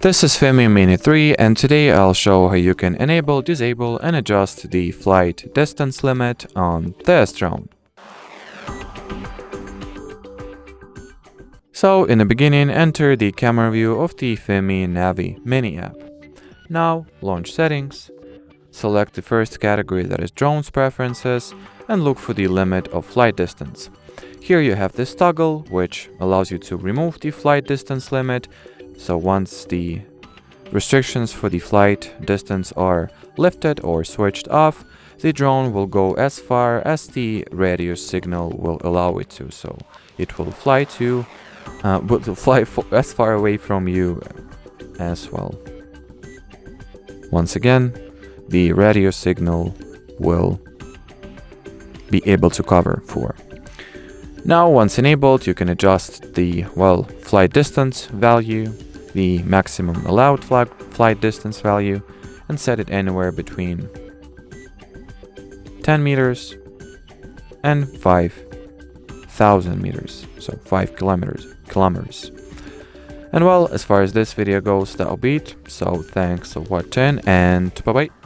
This is FIMI Mini 3, and today I'll show how you can enable, disable and adjust the flight distance limit on this drone. So in the beginning, enter the camera view of the FIMI Navi Mini app. Now launch settings, select the first category, that is drones preferences, and look for the limit of flight distance. Here you have this toggle which allows you to remove the flight distance limit. So once the restrictions for the flight distance are lifted or switched off, the drone will go as far as the radio signal will allow it to. So it will fly as far away from you as well. Once again, the radio signal will be able to cover for. Now, once enabled, you can adjust the flight distance value, the maximum allowed flight distance value, and set it anywhere between 10 meters and 5,000 meters, so 5 kilometers. And as far as this video goes, that'll be it. So thanks for watching, and bye bye.